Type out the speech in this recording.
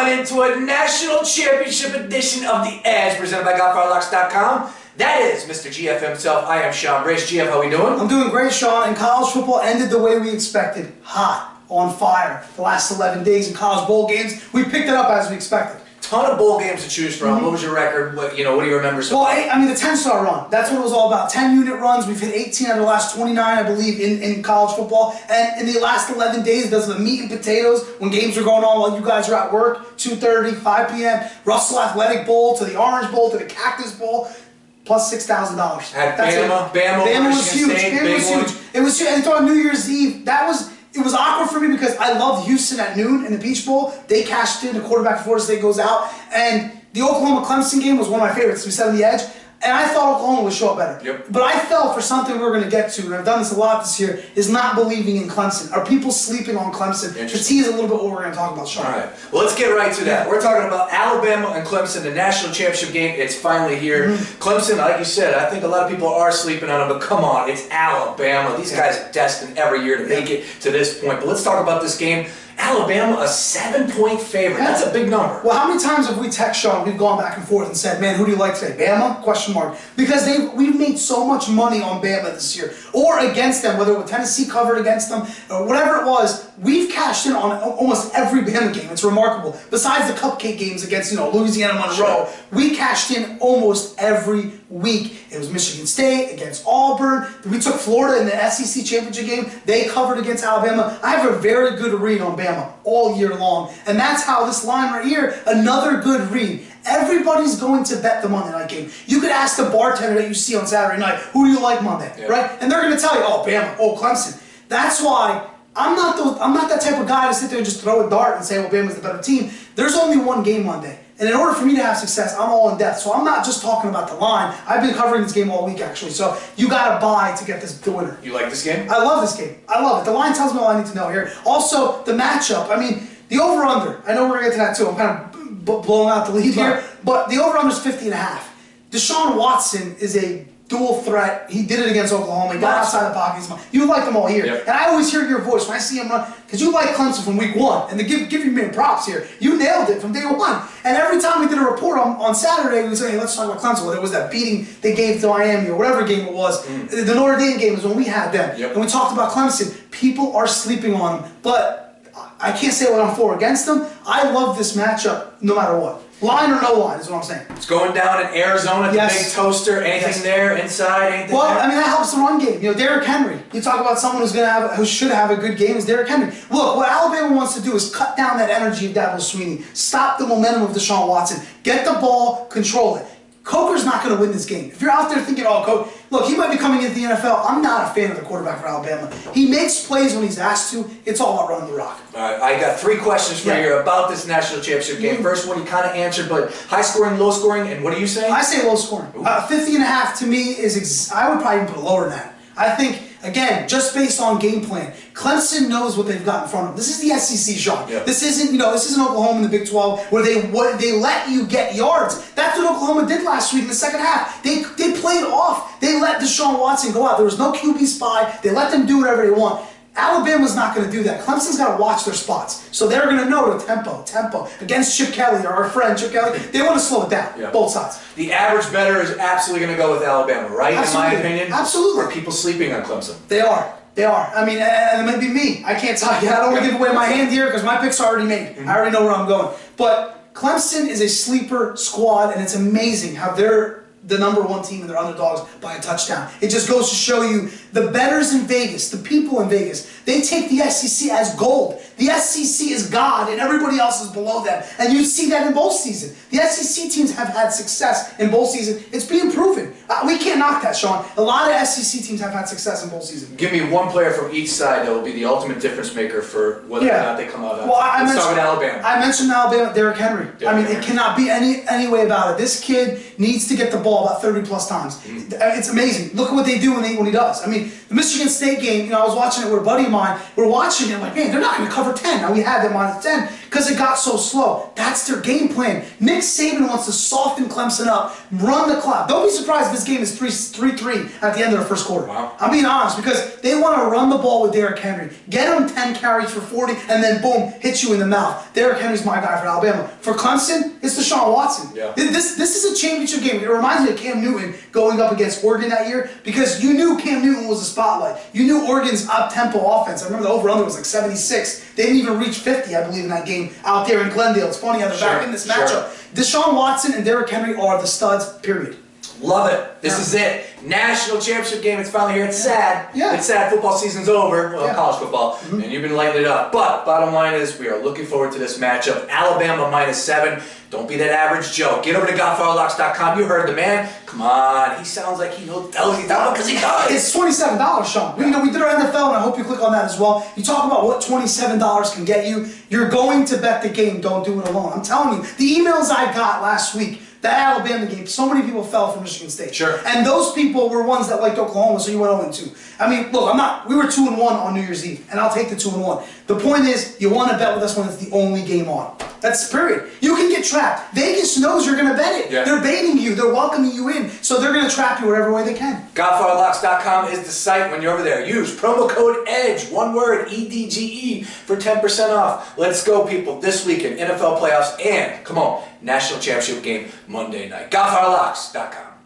into a national championship edition of The Edge, presented by GolfRockLocks.com. That is Mr. GF himself. I am Sean Brace. GF, how we doing? I'm doing great, Sean. And college football ended the way we expected. Hot, on fire. The last 11 days in college bowl games, we picked it up as we expected. Ton of bowl games to choose from. What was your record? What do you remember? Well, I mean, the 10-star run. That's what it was all about. 10-unit runs. We've hit 18 out of the last 29, I believe, in college football. And in the last 11 days, does the meat and potatoes when games are going on while you guys are at work, 2:30, 5 p.m., Russell Athletic Bowl to the Orange Bowl to the Cactus Bowl, plus $6,000. At Bama was huge. It was huge. It was huge. And on New Year's Eve, it was awkward for me because I loved Houston at noon in the Peach Bowl. They cashed in. The quarterback for Florida State goes out. And the Oklahoma-Clemson game was one of my favorites. We said on the edge. And I thought Oklahoma would show up better. Yep. But I fell for something we were going to get to, and I've done this a lot this year, is not believing in Clemson. Are people sleeping on Clemson? To tease a little bit what we're going to talk about, Sean. All right. Well, let's get right to that. We're talking about Alabama and Clemson, the national championship game. It's finally here. Clemson, like you said, I think a lot of people are sleeping on it, but come on, it's Alabama. These guys are destined every year to make it to this point. But let's talk about this game. Alabama, a 7-point favorite. That's a big number. Well, how many times have we text Sean, we've gone back and forth and said, man, who do you like today? Bama? Question mark. Because we've made so much money on Bama this year. Or against them, whether it was Tennessee covered against them, or whatever it was, we've cashed in on almost every Bama game. It's remarkable. Besides the cupcake games against, Louisiana Monroe, we cashed in almost every week. It was Michigan State against Auburn. We took Florida in the SEC championship game. They covered against Alabama. I have a very good read on Bama all year long. And that's how this line right here, another good read. Everybody's going to bet the Monday night game. You could ask the bartender that you see on Saturday night, who do you like Monday, right? And they're going to tell you, oh, Bama, oh, Clemson. That's why I'm not that type of guy to sit there and just throw a dart and say, well, Bama's the better team. There's only one game Monday. And in order for me to have success, I'm all in depth. So I'm not just talking about the line. I've been covering this game all week, actually. So you got to buy to get the winner. You like this game? I love this game. I love it. The line tells me all I need to know here. Also, the matchup. I mean, the over-under. I know we're going to get to that, too. I'm kind of blowing out the lead here. But the over-under is 50.5. Deshaun Watson is a dual threat. He did it against Oklahoma. He got outside the pocket. You like them all here. And I always hear your voice when I see him run, because you like Clemson from week one. And to give you me props here, you nailed it from day one. And every time we did a report on Saturday, we would say, hey, let's talk about Clemson. Whether it was that beating they gave to Miami or whatever game it was. The Notre Dame game is when we had them. And we talked about Clemson. People are sleeping on them. But I can't say what I'm for or against them. I love this matchup no matter what. Line or no line is what I'm saying. It's going down in Arizona, the big toaster. Anything there inside? Anything there? I mean, that helps the run game. Derrick Henry. You talk about someone who should have a good game is Derrick Henry. Look, what Alabama wants to do is cut down that energy of Dabo Swinney. Stop the momentum of Deshaun Watson. Get the ball, control it. Coker's not going to win this game. If you're out there thinking, oh, Coker, look, he might be coming into the NFL. I'm not a fan of the quarterback for Alabama. He makes plays when he's asked to. It's all about running the rock. All right, I got 3 questions for you about this national championship game. First one you kind of answered, but high scoring, low scoring, and what do you say? I say low scoring. 50.5 to me is, I would probably even put it lower than that. I think, again, just based on game plan, Clemson knows what they've got in front of them. This is the SEC, Sean. This isn't, this isn't Oklahoma in the Big 12 where they let you get yards. That's what Oklahoma did last week in the second half. They played off. They let Deshaun Watson go out. There was no QB spy. They let them do whatever they want. Alabama's not going to do that. Clemson's got to watch their spots. So they're going to know the tempo. Against Chip Kelly, our friend Chip Kelly, they want to slow it down, both sides. The average bettor is absolutely going to go with Alabama, right? Absolutely. In my opinion? Absolutely. Are people sleeping on Clemson? They are. I mean, and it might be me. I can't tell you. I don't want to give away my hand here because my picks are already made. I already know where I'm going. But Clemson is a sleeper squad, and it's amazing how they're the #1 team and they're underdogs by a touchdown. It just goes to show you the bettors in Vegas, the people in Vegas, they take the SEC as gold. The SEC is God and everybody else is below them. And you see that in bowl season. The SEC teams have had success in bowl season. It's being proven. We can't knock that, Sean. A lot of SEC teams have had success in bowl season. Give me one player from each side that will be the ultimate difference maker for whether or not they come out. Well, Let's start with Alabama. I mentioned Alabama, Derrick Henry. It cannot be any way about it. This kid needs to get the ball about 30+ times. It's amazing. Look at what they do when he does. I mean, the Michigan State game, I was watching it with a buddy of mine. We're watching it, I'm like, man, they're not going to cover 10. Now we had them -10. because it got so slow. That's their game plan. Nick Saban wants to soften Clemson up, run the clock. Don't be surprised if this game is 3-3 at the end of the first quarter. Wow. I'm being honest, because they want to run the ball with Derrick Henry. Get him 10 carries for 40, and then boom, hit you in the mouth. Derrick Henry's my guy for Alabama. For Clemson, it's Deshaun Watson. Yeah. This is a championship game. It reminds me of Cam Newton going up against Oregon that year, because you knew Cam Newton was the spotlight. You knew Oregon's up-tempo offense. I remember the over-under was like 76. They didn't even reach 50, I believe, in that game out there in Glendale. It's funny how they're back in this matchup. Deshaun Watson and Derrick Henry are the studs, period. Love it. This is it. National championship game. It's finally here. It's sad. Yeah. It's sad. Football season's over. Well, Yeah. college football. And you've been lighting it up. But bottom line is we are looking forward to this matchup. Alabama -7. Don't be that average Joe. Get over to GodfatherLocks.com. You heard the man. Come on. He sounds like he knows that because he does. It's $27, Sean. We did our NFL, and I hope you click on that as well. You talk about what $27 can get you. You're going to bet the game. Don't do it alone. I'm telling you, the emails I got last week, the Alabama game, so many people fell for Michigan State. Sure. And those people were ones that liked Oklahoma, so you went 0-2. I mean, look, we were 2-1 on New Year's Eve, and I'll take the 2-1. The point is, you want to bet with us when it's the only game on. That's period. You can get trapped. Vegas knows you're going to bet it. Yeah. They're baiting you. They're welcoming you in, so they're going to trap you whatever way they can. GodfatherLocks.com is the site. When you're over there, use promo code EDGE, one word, EDGE, for 10% off. Let's go, people. This weekend, NFL playoffs, and, come on, national championship game Monday night. GodfatherLocks.com.